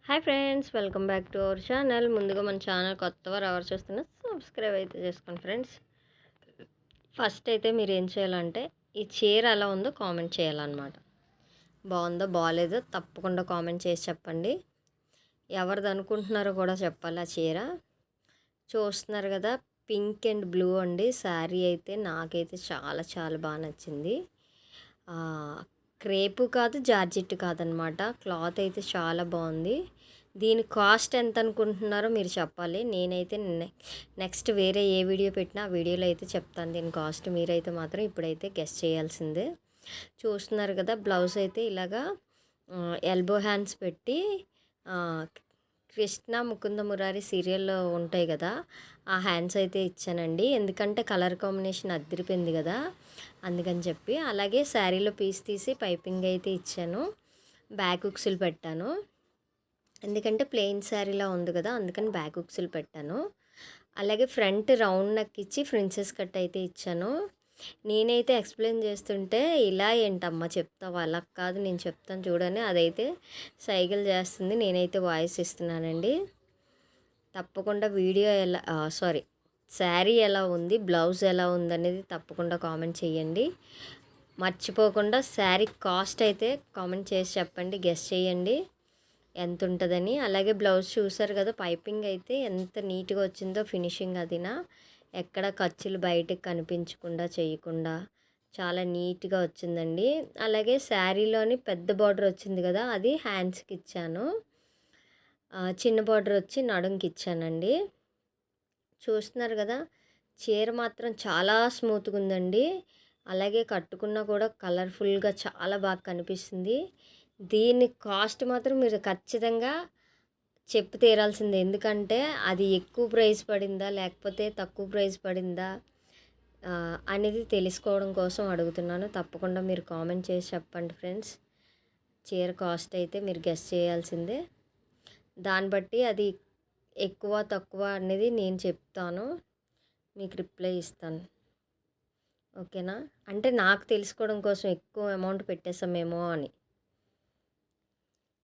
Hi friends, welcome back to our channel. ముందుగా మన channel కొత్తవారు ఎవరు చూస్తున్నా సబ్స్క్రైబ్ అయితే చేసుకోండి ఫ్రెండ్స్. ఫస్ట్ అయితే మీరు ఏం చేయాలంటే ఈ చీర ఎలా ఉందో కామెంట్ చేయాలన్నమాట. బాగుందో బాగాలేదో తప్పకుండా కామెంట్ చేసి చెప్పండి. ఎవరిది అనుకుంటున్నారో కూడా చెప్పాలి. ఆ చీర చూస్తున్నారు కదా, పింక్ అండ్ బ్లూ అండి. శారీ అయితే నాకైతే చాలా చాలా బాగా నచ్చింది. క్రేపు కాదు, జార్జెట్ కాదనమాట. క్లాత్ అయితే చాలా బాగుంది. దీని కాస్ట్ ఎంత అనుకుంటున్నారో మీరు చెప్పాలి. నేనైతే నెక్స్ట్ వేరే ఏ వీడియో పెట్టినా ఆ వీడియోలో అయితే చెప్తాను దీని కాస్ట్. మీరైతే మాత్రం ఇప్పుడైతే గెస్ చేయాల్సిందే. చూస్తున్నారు కదా, బ్లౌజ్ అయితే ఇలాగా ఎల్బో హ్యాండ్స్ పెట్టి కృష్ణ ముకుంద మురారి సీరియల్లో ఉంటాయి కదా, ఆ హ్యాండ్స్ అయితే ఇచ్చానండి. ఎందుకంటే కలర్ కాంబినేషన్ అదిరిపోయింది కదా, అందుకని చెప్పి. అలాగే శారీలో పీస్ తీసి పైపింగ్ అయితే ఇచ్చాను. బ్యాక్ ఉక్సులు పెట్టాను. ఎందుకంటే ప్లెయిన్ శారీలా ఉంది కదా, అందుకని బ్యాక్ ఉక్సులు పెట్టాను. అలాగే ఫ్రంట్ రౌండ్ నెక్ ఇచ్చి ప్రిన్సెస్ కట్ అయితే ఇచ్చాను. నేనైతే ఎక్స్ప్లెయిన్ చేస్తుంటే ఇలా ఏంటమ్మా చెప్తావు, అలా కాదు నేను చెప్తాను చూడని అదైతే సైకిల్ చేస్తుంది. నేనైతే వాయిస్ ఇస్తున్నానండి. తప్పకుండా వీడియో శారీ ఎలా ఉంది, బ్లౌజ్ ఎలా ఉంది అనేది తప్పకుండా కామెంట్ చేయండి. మర్చిపోకుండా శారీ కాస్ట్ అయితే కామెంట్ చేసి చెప్పండి, గెస్ చేయండి ఎంత ఉంటుందని. అలాగే బ్లౌజ్ చూసారు కదా, పైపింగ్ అయితే ఎంత నీట్గా వచ్చిందో, ఫినిషింగ్ అదినా ఎక్కడ ఖర్చులు బయటకు కనిపించకుండా చేయకుండా చాలా నీట్గా వచ్చిందండి. అలాగే శారీలోని పెద్ద బార్డర్ వచ్చింది కదా, అది హ్యాండ్స్కి ఇచ్చాను. చిన్న బార్డర్ వచ్చి నడుంకి ఇచ్చానండి. చూస్తున్నారు కదా, చీర మాత్రం చాలా స్మూత్గా ఉందండి. అలాగే కట్టుకున్నా కూడా కలర్ఫుల్గా చాలా బాగా కనిపిస్తుంది. దీని కాస్ట్ మాత్రం మీరు ఖచ్చితంగా చెప్పి తీరాల్సిందే. ఎందుకంటే అది ఎక్కువ ప్రైస్ పడిందా లేకపోతే తక్కువ ప్రైస్ పడిందా అనేది తెలుసుకోవడం కోసం అడుగుతున్నాను. తప్పకుండా మీరు కామెంట్ చేసి చెప్పండి ఫ్రెండ్స్. చీర కాస్ట్ అయితే మీరు గెస్ చేయాల్సిందే. దాన్ని బట్టి అది ఎక్కువ తక్కువ అనేది నేను చెప్తాను, మీకు రిప్లై ఇస్తాను. ఓకేనా? అంటే నాకు తెలుసుకోవడం కోసం ఎక్కువ అమౌంట్ పెట్టేసామేమో అని.